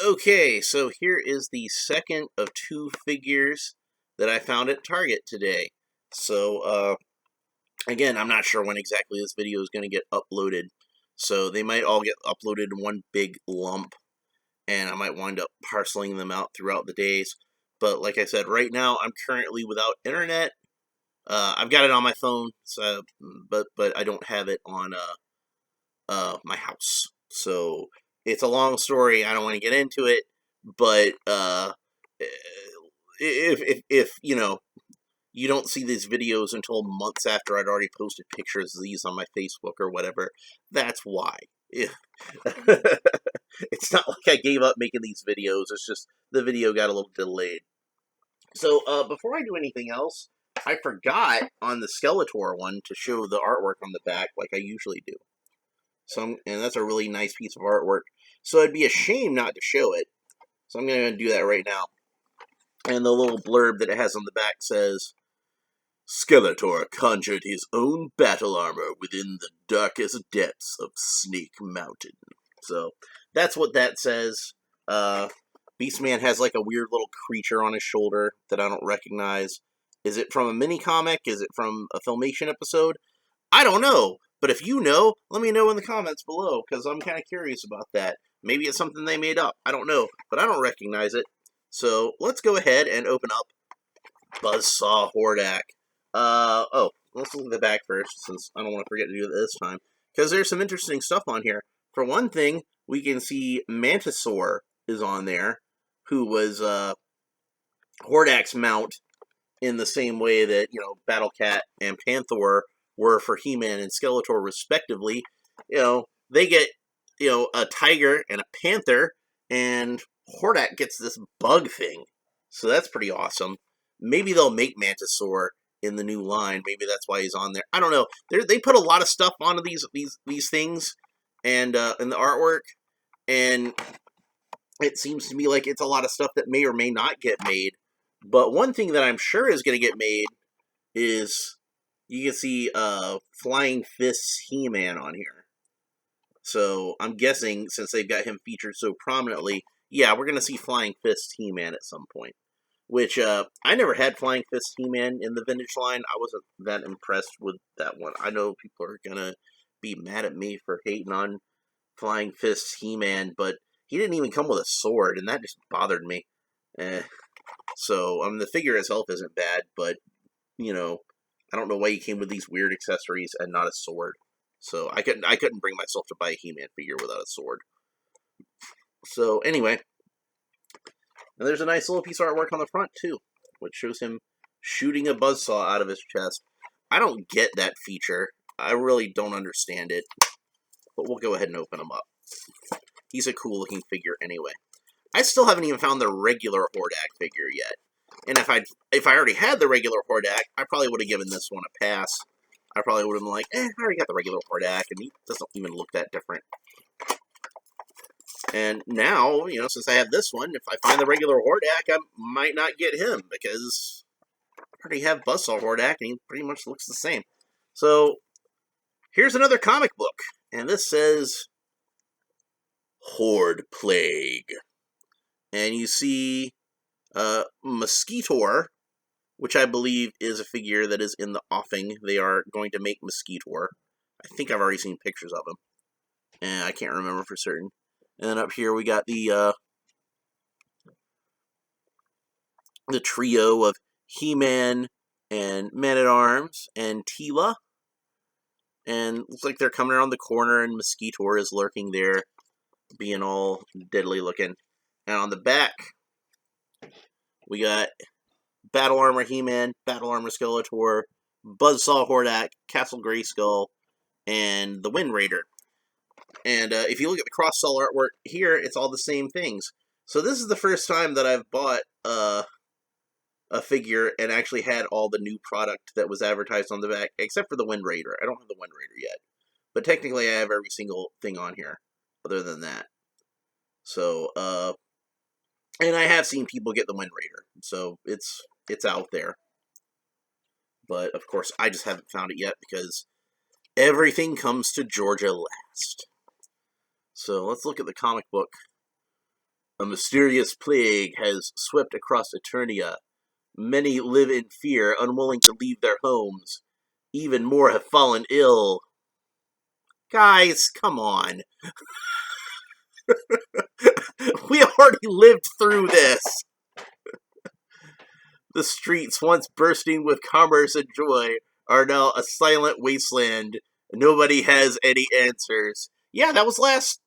Okay, so here is the second of two figures that I found at Target today. So, again, I'm not sure when exactly this video is going to get uploaded. So they might all get uploaded in one big lump, and I might wind up parceling them out throughout the days. But like I said, right now I'm currently without internet. I've got it on my phone, so but I don't have it on my house. So it's a long story. I don't want to get into it, but if you know, you don't see these videos until months after I'd already posted pictures of these on my Facebook or whatever, that's why. Yeah. It's not like I gave up making these videos. It's just the video got a little delayed. So before I do anything else, I forgot on the Skeletor one to show the artwork on the back like I usually do. And that's a really nice piece of artwork. So it'd be a shame not to show it. So I'm going to do that right now. And the little blurb that it has on the back says, Skeletor conjured his own battle armor within the darkest depths of Snake Mountain. So that's what that says. Beastman has like a weird little creature on his shoulder that I don't recognize. Is it from a mini-comic? Is it from a Filmation episode? I don't know. But if you know, let me know in the comments below, because I'm kind of curious about that. Maybe it's something they made up. I don't know, but I don't recognize it. So let's go ahead and open up Buzzsaw HORDAK. Let's look at the back first, since I don't want to forget to do it this time. Because there's some interesting stuff on here. For one thing, we can see Mantisaur is on there, who was HORDAK's mount in the same way that, you know, Battle Cat and Panther were for He-Man and Skeletor, respectively. You know, they get, you know, a tiger and a panther, and HORDAK gets this bug thing. So that's pretty awesome. Maybe they'll make Mantisaur in the new line. Maybe that's why he's on there. I don't know. They put a lot of stuff onto these things, and in the artwork, and it seems to me like it's a lot of stuff that may or may not get made. But one thing that I'm sure is going to get made is, you can see Flying Fists He-Man on here. So I'm guessing, since they've got him featured so prominently, yeah, we're going to see Flying Fists He-Man at some point. Which, I never had Flying Fists He-Man in the vintage line. I wasn't that impressed with that one. I know people are going to be mad at me for hating on Flying Fists He-Man, but he didn't even come with a sword, and that just bothered me. So, the figure itself isn't bad, but, you know, I don't know why he came with these weird accessories and not a sword. So, I couldn't bring myself to buy a He-Man figure without a sword. So, anyway. And there's a nice little piece of artwork on the front, too, which shows him shooting a buzzsaw out of his chest. I don't get that feature. I really don't understand it. But we'll go ahead and open him up. He's a cool-looking figure anyway. I still haven't even found the regular HORDAK figure yet. And if I already had the regular HORDAK, I probably would have given this one a pass. I probably would have been like, I already got the regular HORDAK, and he doesn't even look that different. And now, you know, since I have this one, if I find the regular HORDAK, I might not get him, because I already have Buzzsaw HORDAK, and he pretty much looks the same. So, here's another comic book, and this says Horde Plague. And you see Mosquitor, which I believe is a figure that is in the offing. They are going to make Mosquitor. I think I've already seen pictures of him, and I can't remember for certain. And then up here we got the trio of He-Man and Man-at-Arms and Teela. And looks like they're coming around the corner, and Mosquitor is lurking there, being all deadly looking. And on the back, we got Battle Armor He-Man, Battle Armor Skeletor, Buzzsaw HORDAK, Castle Grayskull, and the Wind Raider. And if you look at the cross-sell artwork here, it's all the same things. So this is the first time that I've bought a figure and actually had all the new product that was advertised on the back, except for the Wind Raider. I don't have the Wind Raider yet. But technically I have every single thing on here, other than that. So, and I have seen people get the Wind Raider, so it's out there. But, of course, I just haven't found it yet, because everything comes to Georgia last. So let's look at the comic book A mysterious plague has swept across Eternia. Many live in fear, unwilling to leave their homes. Even more have fallen ill. Guys, come on. We already lived through this. The streets, once bursting with commerce and joy, are now a silent wasteland. Nobody has any answers. Yeah, that was last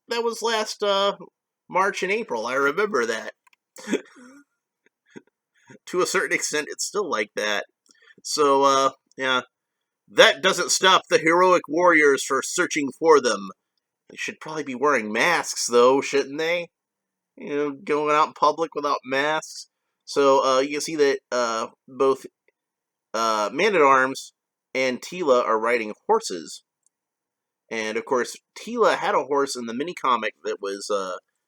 March and April. I remember that. To a certain extent, it's still like that. So, yeah. That doesn't stop the heroic warriors from searching for them. They should probably be wearing masks, though, shouldn't they? You know, going out in public without masks. So, you can see that both Man-at-Arms and Tila are riding horses. And, of course, Tila had a horse in the mini-comic that was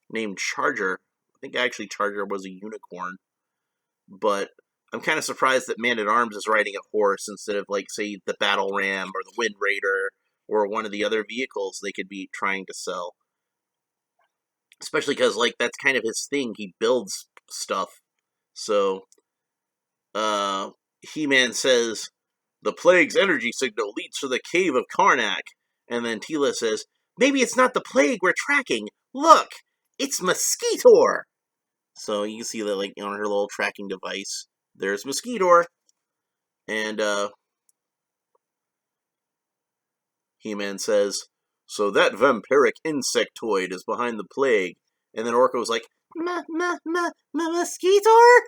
named Charger. I think actually Charger was a unicorn. But I'm kind of surprised that Man-at-Arms is riding a horse instead of, like, say, the Battle Ram or the Wind Raider or one of the other vehicles they could be trying to sell. Especially because, like, that's kind of his thing. He builds stuff. So, He-Man says, the plague's energy signal leads to the cave of Karnak. And then Tila says, maybe it's not the plague we're tracking. Look, it's Mosquitor. So you can see that, like, on her little tracking device, there's Mosquitor. And, He-Man says, so that vampiric insectoid is behind the plague. And then Orko was like, Mosquitor?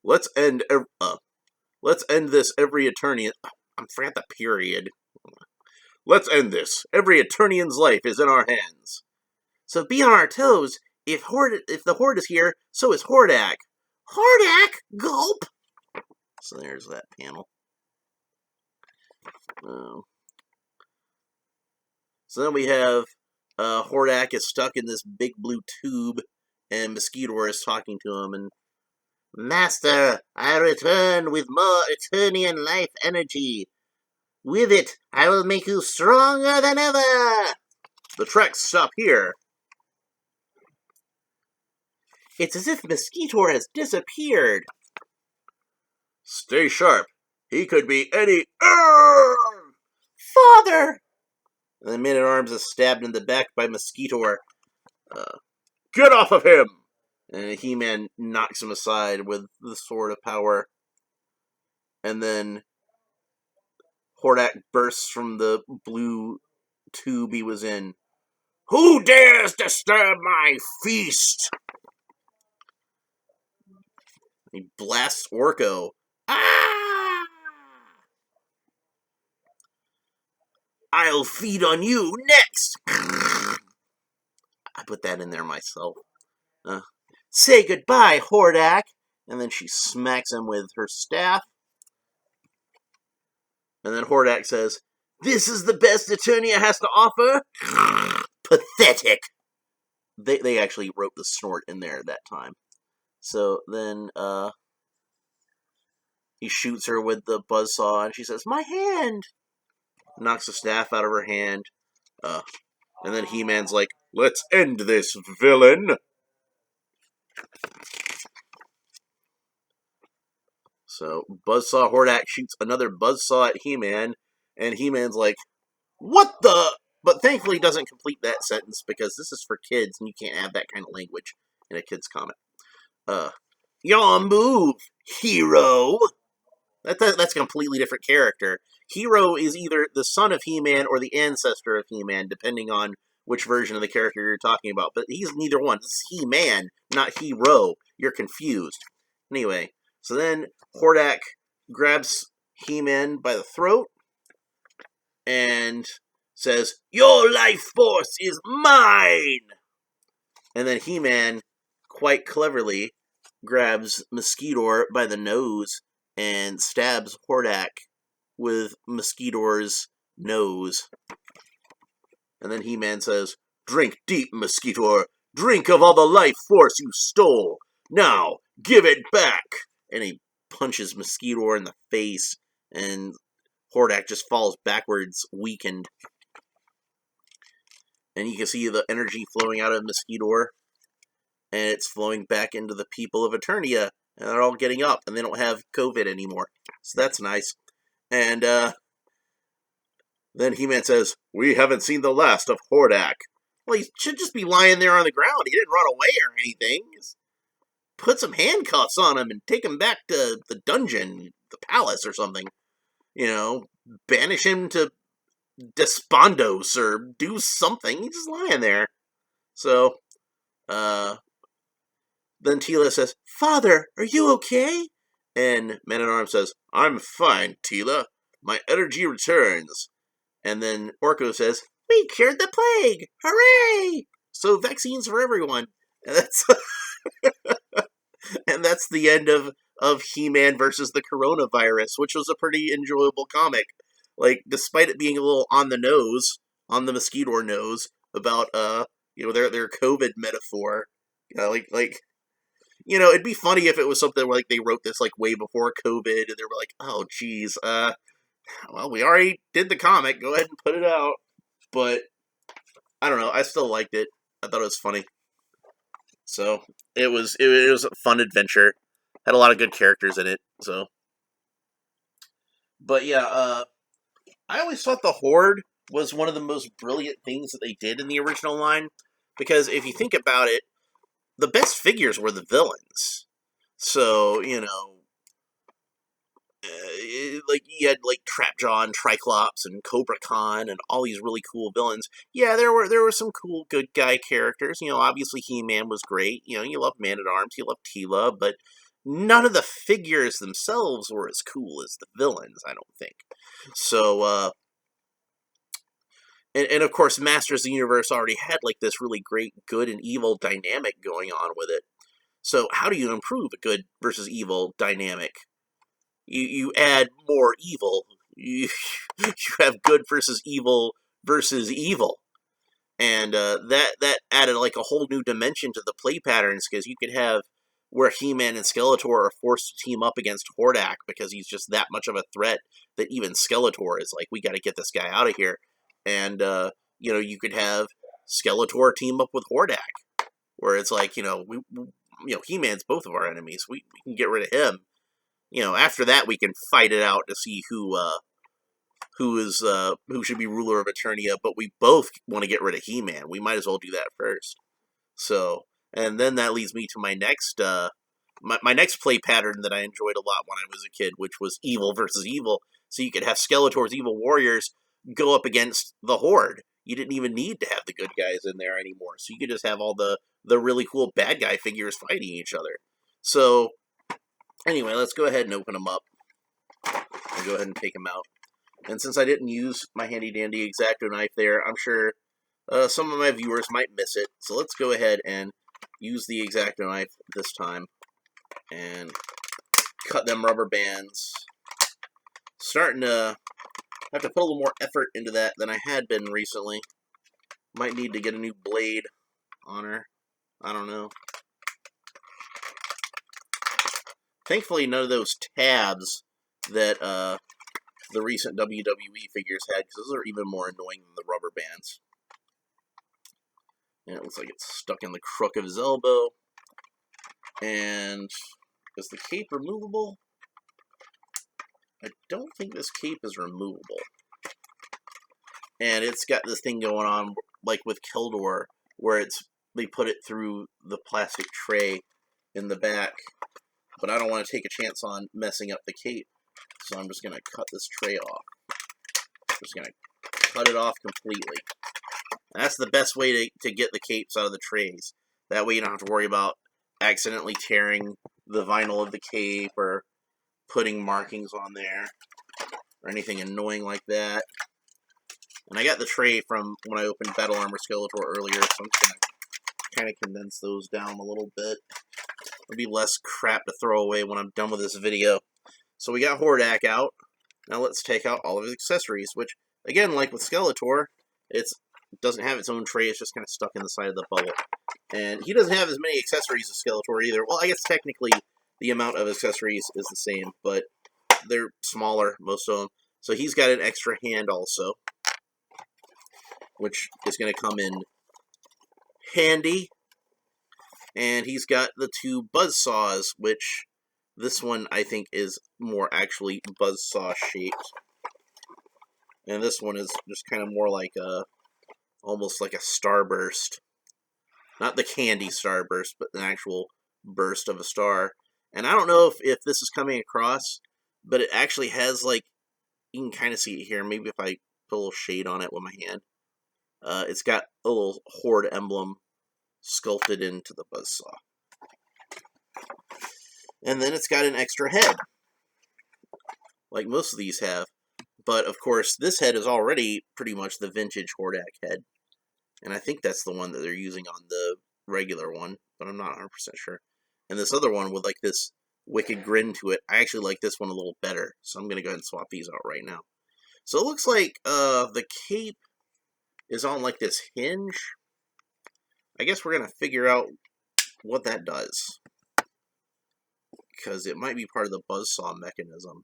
Let's end this every Eternian. I forgot the period. Let's end this. Every Eternian's life is in our hands. So be on our toes. If the Horde is here, so is HORDAK. HORDAK? Gulp! So there's that panel. So then we have HORDAK is stuck in this big blue tube, and Mosquitor is talking to him, and Master, I return with more Eternian life energy. With it, I will make you stronger than ever. The tracks stop here. It's as if Mosquitor has disappeared. Stay sharp. He could be any... Father! And the Man-at-Arms is stabbed in the back by Mosquitor. Get off of him! And He-Man knocks him aside with the Sword of Power. And then HORDAK bursts from the blue tube he was in. Who dares disturb my feast? He blasts Orko. Ah! I'll feed on you next! I put that in there myself. Say goodbye, HORDAK! And then she smacks him with her staff. And then HORDAK says, this is the best Eternia has to offer? Pathetic! They actually wrote the snort in there that time. So then, he shoots her with the buzzsaw, and she says, my hand! Knocks the staff out of her hand. And then He-Man's like, let's end this, villain! So, Buzzsaw HORDAK shoots another buzzsaw at He-Man, and He-Man's like, what the... But thankfully doesn't complete that sentence, because this is for kids, and you can't have that kind of language in a kid's comic. Your move, hero! That's a completely different character. Hero is either the son of He-Man or the ancestor of He-Man, depending on which version of the character you're talking about. But he's neither one. This is He-Man, not Hero. You're confused. Anyway, so then HORDAK grabs He-Man by the throat and says, your life force is mine! And then He-Man, quite cleverly, grabs Mosquitor by the nose and stabs HORDAK with Mosquitor's nose. And then He-Man says, drink deep, Mosquitor. Drink of all the life force you stole. Now, give it back. And he punches Mosquitor in the face, and HORDAK just falls backwards, weakened. And you can see the energy flowing out of Mosquitor, and it's flowing back into the people of Eternia, and they're all getting up, and they don't have COVID anymore. So that's nice. And then He-Man says, "We haven't seen the last of HORDAK." Well, he should just be lying there on the ground. He didn't run away or anything. Just put some handcuffs on him and take him back to the dungeon, the palace or something. You know, banish him to Despondos or do something. He's just lying there. So, then Teela says, "Father, are you okay?" And Man-at-Arms says, "I'm fine, Teela. My energy returns." And then Orko says, "We cured the plague! Hooray!" So vaccines for everyone. And that's and that's the end of He-Man versus the coronavirus, which was a pretty enjoyable comic. Like, despite it being a little on the nose, on the Mosquitor nose, about their COVID metaphor. It'd be funny if it was something like they wrote this like way before COVID, and they were like, "Oh, geez, well, we already did the comic. Go ahead and put it out." But I don't know. I still liked it. I thought it was funny. So it was a fun adventure. Had a lot of good characters in it. So, but yeah, I always thought the Horde was one of the most brilliant things that they did in the original line, because if you think about it, the best figures were the villains. So, like you had like Trapjaw and Triclops and Cobra Khan and all these really cool villains. Yeah, there were some cool good guy characters. Obviously He-Man was great. You love Man-at-Arms, you love Teela, but none of the figures themselves were as cool as the villains, I don't think. So, and of course, Masters of the Universe already had like this really great good and evil dynamic going on with it. So how do you improve a good versus evil dynamic? You add more evil. You have good versus evil, and that added like a whole new dimension to the play patterns, because you could have where He-Man and Skeletor are forced to team up against HORDAK because he's just that much of a threat that even Skeletor is like, "We got to get this guy out of here." And you could have Skeletor team up with HORDAK, where it's like, He-Man's both of our enemies. We can get rid of him. After that, we can fight it out to see who should be ruler of Eternia. But we both want to get rid of He-Man. We might as well do that first. So, and then that leads me to my next my next play pattern that I enjoyed a lot when I was a kid, which was evil versus evil. So you could have Skeletor's evil warriors go up against the Horde. You didn't even need to have the good guys in there anymore. So you could just have all the really cool bad guy figures fighting each other. So, anyway, let's go ahead and open them up. I'll go ahead and take them out. And since I didn't use my handy-dandy X-Acto knife there, I'm sure some of my viewers might miss it. So let's go ahead and use the X-Acto knife this time and cut them rubber bands. Starting to have to put a little more effort into that than I had been recently. Might need to get a new blade on her. I don't know. Thankfully, none of those tabs that the recent WWE figures had, because those are even more annoying than the rubber bands. And it looks like it's stuck in the crook of his elbow. And is the cape removable? I don't think this cape is removable. And it's got this thing going on, like with Keldor, where they put it through the plastic tray in the back. But I don't want to take a chance on messing up the cape, so I'm just going to cut this tray off. Just going to cut it off completely. That's the best way to get the capes out of the trays. That way you don't have to worry about accidentally tearing the vinyl of the cape or putting markings on there or anything annoying like that. And I got the tray from when I opened Battle Armor Skeletor earlier, so I'm just going to kind of condense those down a little bit. There'll be less crap to throw away when I'm done with this video. So we got HORDAK out. Now let's take out all of his accessories, which, again, like with Skeletor, it doesn't have its own tray. It's just kind of stuck in the side of the bubble. And he doesn't have as many accessories as Skeletor either. Well, I guess technically the amount of accessories is the same, but they're smaller, most of them. So he's got an extra hand also. which is going to come in handy. And he's got the two buzzsaws, which this one I think is more actually buzzsaw shaped. And this one is just kind of more like almost like a starburst. Not the candy starburst, but an actual burst of a star. And I don't know if this is coming across, but it actually has, like, you can kind of see it here. Maybe if I put a little shade on it with my hand. It's got a little Horde emblem sculpted into the buzzsaw. And then it's got an extra head, like most of these have. But, of course, this head is already pretty much the vintage HORDAK head. And I think that's the one that they're using on the regular one, but I'm not 100% sure. And this other one with, like, this wicked grin to it, I actually like this one a little better. So I'm going to go ahead and swap these out right now. So it looks like the cape is on, like, this hinge. I guess we're going to figure out what that does, because it might be part of the buzzsaw mechanism.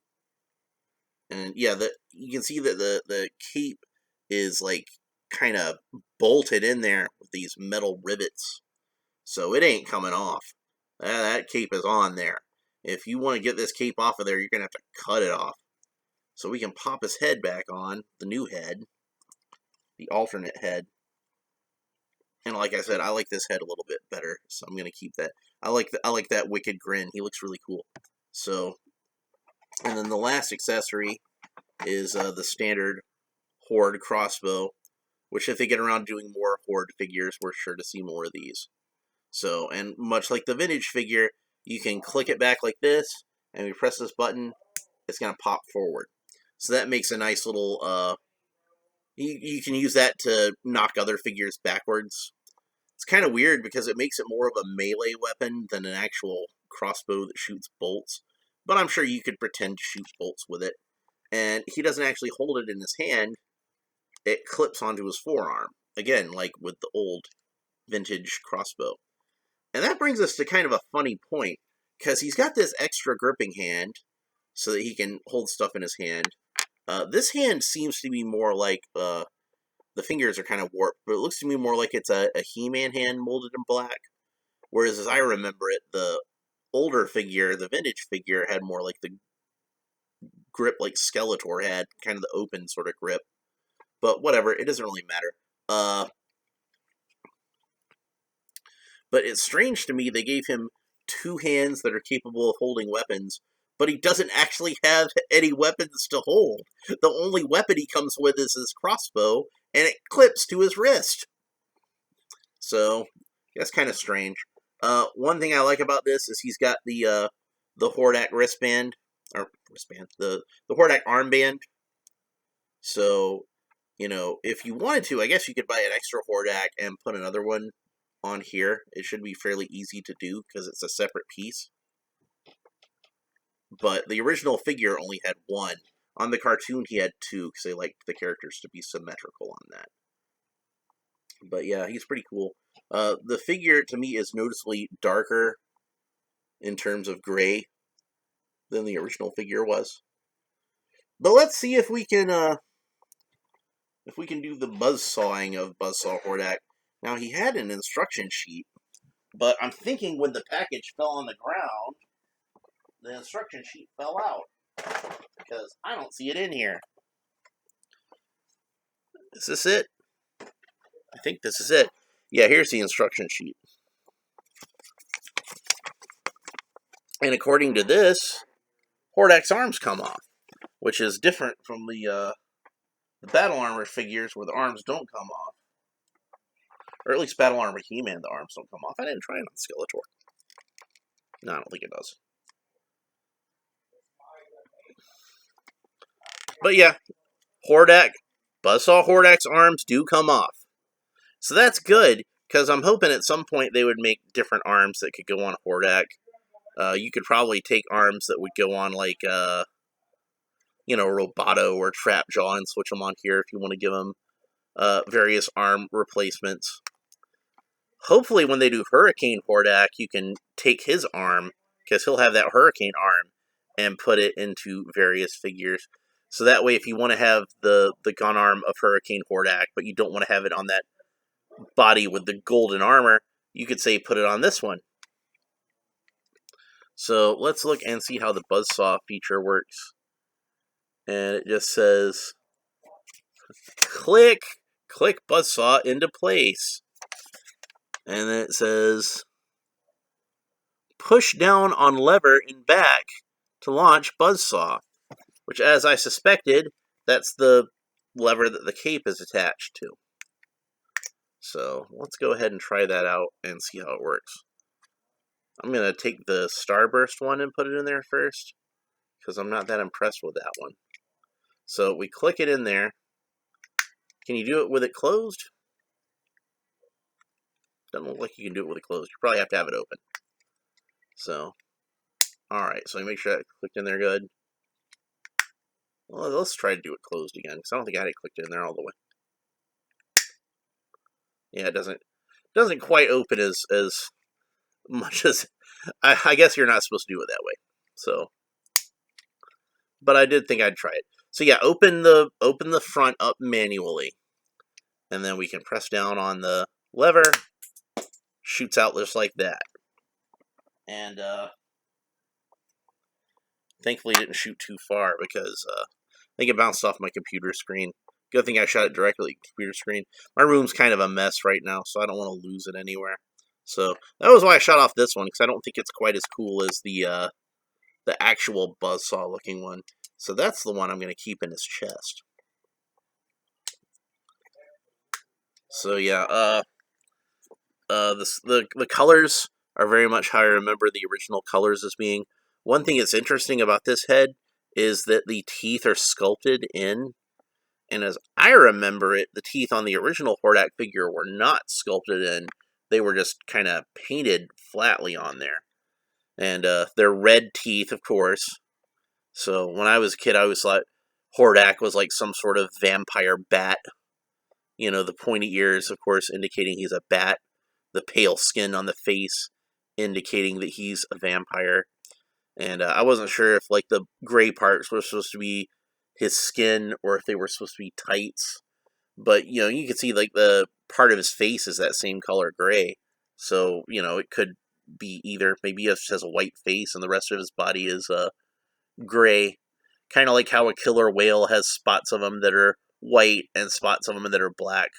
And yeah, you can see that the cape is, like, kind of bolted in there with these metal rivets, so it ain't coming off. That cape is on there. If you want to get this cape off of there, you're gonna have to cut it off. So we can pop his head back on, the new head, the alternate head. And like I said, I like this head a little bit better, so I'm gonna keep that. I like that wicked grin. He looks really cool. So, and then the last accessory is the standard Horde Crossbow, which if they get around doing more Horde figures, we're sure to see more of these. So, and much like the vintage figure, you can click it back like this, and we press this button, it's gonna pop forward. So that makes a nice little you can use that to knock other figures backwards. It's kind of weird because it makes it more of a melee weapon than an actual crossbow that shoots bolts. But I'm sure you could pretend to shoot bolts with it. And he doesn't actually hold it in his hand. It clips onto his forearm. Again, like with the old vintage crossbow. And that brings us to kind of a funny point, because he's got this extra gripping hand so that he can hold stuff in his hand. This hand seems to be more like, the fingers are kind of warped, but it looks to me more like it's a He-Man hand molded in black. Whereas as I remember it, the older figure, the vintage figure, had more like the grip like Skeletor had, kind of the open sort of grip. But whatever, it doesn't really matter. But it's strange to me they gave him two hands that are capable of holding weapons, but he doesn't actually have any weapons to hold. The only weapon he comes with is his crossbow, and it clips to his wrist. So, that's kind of strange. One thing I like about this is he's got the HORDAK wristband, the HORDAK armband. So, you know, if you wanted to, I guess you could buy an extra HORDAK and put another one on here. It should be fairly easy to do because it's a separate piece. But the original figure only had one. On the cartoon, he had two because they liked the characters to be symmetrical on that. But yeah, he's pretty cool. The figure, to me, is noticeably darker in terms of gray than the original figure was. But let's see if we can do the buzzsawing of Buzzsaw HORDAK. Now, he had an instruction sheet, but I'm thinking when the package fell on the ground, the instruction sheet fell out, because I don't see it in here. Is this it? I think this is it. Yeah, here's the instruction sheet. And according to this, HORDAK's arms come off, which is different from the Battle Armor figures where the arms don't come off. Or at least Battle Armor He-Man, the arms don't come off. I didn't try it on Skeletor. No, I don't think it does. But yeah, HORDAK, Buzzsaw HORDAK's arms do come off. So that's good, because I'm hoping at some point they would make different arms that could go on HORDAK. You could probably take arms that would go on, like, you know, Roboto or Trapjaw and switch them on here if you want to give them various arm replacements. Hopefully when they do Hurricane HORDAK, you can take his arm, because he'll have that Hurricane arm, and put it into various figures. So that way, if you want to have the gun arm of Hurricane HORDAK, but you don't want to have it on that body with the golden armor, you could say put it on this one. So let's look and see how the Buzzsaw feature works. And it just says, click Buzzsaw into place. And then it says, push down on lever in back to launch Buzzsaw. Which, as I suspected, that's the lever that the cape is attached to. So let's go ahead and try that out and see how it works. I'm going to take the Starburst one and put it in there first, because I'm not that impressed with that one. So we click it in there. Can you do it with it closed? Doesn't look like you can do it with it closed. You probably have to have it open. So, alright, so make sure that clicked in there good. Well, let's try to do it closed again, because I don't think I had it clicked in there all the way. Yeah, it doesn't quite open as much as I guess you're not supposed to do it that way. So, but I did think I'd try it. So yeah, open the front up manually, and then we can press down on the lever. Shoots out just like that. And thankfully it didn't shoot too far, because I think it bounced off my computer screen. Good thing I shot it directly at the computer screen. My room's kind of a mess right now, so I don't want to lose it anywhere. So that was why I shot off this one, because I don't think it's quite as cool as the actual Buzzsaw looking one. So that's the one I'm going to keep in his chest. So yeah, the colors are very much how I remember the original colors as being. One thing that's interesting about this head is that the teeth are sculpted in, and as I remember it, the teeth on the original HORDAK figure were not sculpted in. They were just kind of painted flatly on there. And they're red teeth, of course. So when I was a kid, I always thought HORDAK was like some sort of vampire bat. You know, the pointy ears, of course, indicating he's a bat. The pale skin on the face, indicating that he's a vampire. And I wasn't sure if, like, the gray parts were supposed to be his skin, or if they were supposed to be tights. But, you know, you can see, like, the part of his face is that same color gray. So, you know, it could be either. Maybe he just has a white face and the rest of his body is gray. Kind of like how a killer whale has spots of him that are white and spots of him that are black.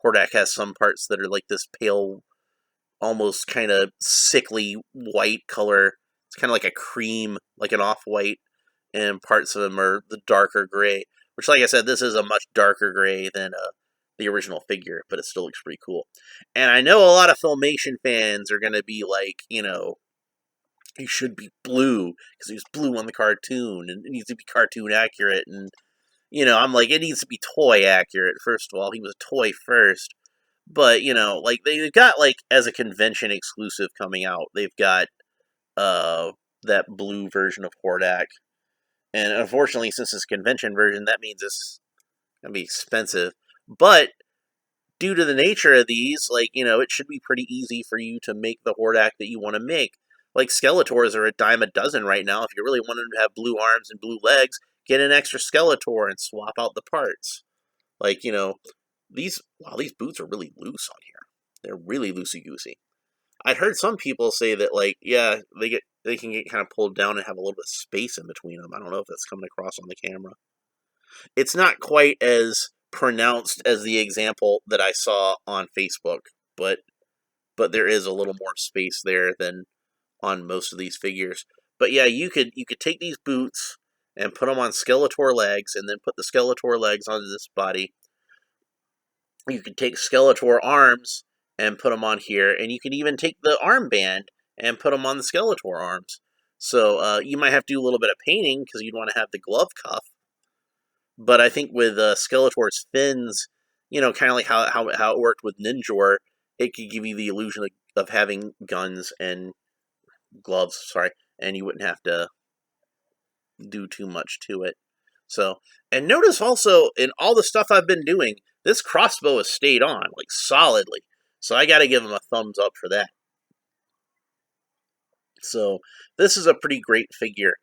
HORDAK has some parts that are like this pale, almost kind of sickly white color. It's kind of like a cream, like an off-white, and parts of them are the darker gray. Which, like I said, this is a much darker gray than the original figure, but it still looks pretty cool. And I know a lot of Filmation fans are going to be like, you know, he should be blue, because he was blue on the cartoon, and it needs to be cartoon accurate, and, you know, I'm like, it needs to be toy accurate, first of all. He was a toy first. But, you know, like, they've got, like, as a convention exclusive coming out, they've got that blue version of HORDAK. And unfortunately, since it's a convention version, that means it's going to be expensive. But due to the nature of these, like, you know, it should be pretty easy for you to make the HORDAK that you want to make. Like, Skeletors are a dime a dozen right now. If you really want them to have blue arms and blue legs, get an extra Skeletor and swap out the parts. Like, you know, these boots are really loose on here. They're really loosey-goosey. I'd heard some people say that, like, yeah, they can get kind of pulled down and have a little bit of space in between them. I don't know if that's coming across on the camera. It's not quite as pronounced as the example that I saw on Facebook, but there is a little more space there than on most of these figures. But yeah, you could take these boots and put them on Skeletor legs, and then put the Skeletor legs onto this body. You could take Skeletor arms and put them on here, and you could even take the armband and put them on the Skeletor arms. So you might have to do a little bit of painting, because you'd want to have the glove cuff. But I think with Skeletor's fins, you know, kind of like how it worked with Ninjor, it could give you the illusion of having guns and gloves, and you wouldn't have to do too much to it. So, and notice also, in all the stuff I've been doing, this crossbow has stayed on, like, solidly. So I gotta give him a thumbs up for that. So, this is a pretty great figure.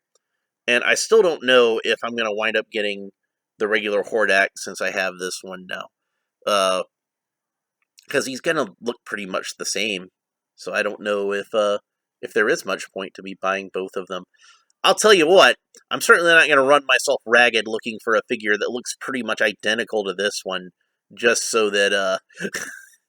And I still don't know if I'm going to wind up getting the regular HORDAK since I have this one now. Because he's going to look pretty much the same. So I don't know if there is much point to me buying both of them. I'll tell you what, I'm certainly not going to run myself ragged looking for a figure that looks pretty much identical to this one, just so that,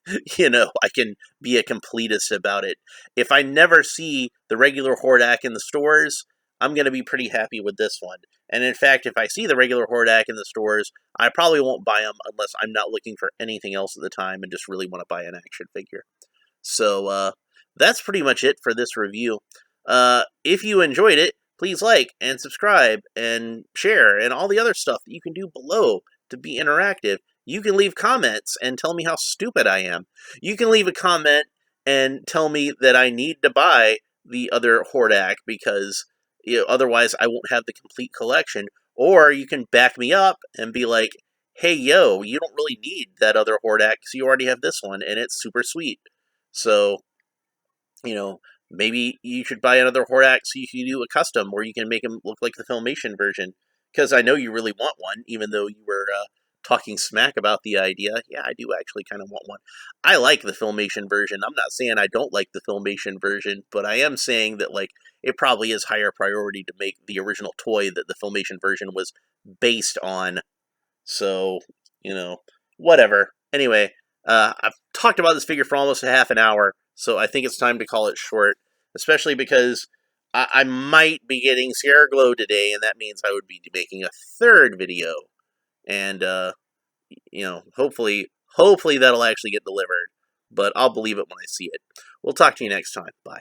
I can be a completist about it. If I never see the regular HORDAK in the stores, I'm going to be pretty happy with this one. And in fact, if I see the regular HORDAK in the stores, I probably won't buy them unless I'm not looking for anything else at the time and just really want to buy an action figure. So, that's pretty much it for this review. If you enjoyed it, please like and subscribe and share and all the other stuff that you can do below to be interactive. You can leave comments and tell me how stupid I am. You can leave a comment and tell me that I need to buy the other HORDAK because otherwise I won't have the complete collection. Or you can back me up and be like, hey, yo, you don't really need that other HORDAK because you already have this one and it's super sweet. So, maybe you should buy another HORDAK so you can do a custom where you can make him look like the Filmation version. Because I know you really want one, even though you were talking smack about the idea. Yeah, I do actually kind of want one. I like the Filmation version. I'm not saying I don't like the Filmation version, but I am saying that, it probably is higher priority to make the original toy that the Filmation version was based on. So, whatever. Anyway, I've talked about this figure for almost a half an hour, so I think it's time to call it short, especially because I might be getting Sierra Glow today, and that means I would be making a third video. And, hopefully that'll actually get delivered, but I'll believe it when I see it. We'll talk to you next time. Bye.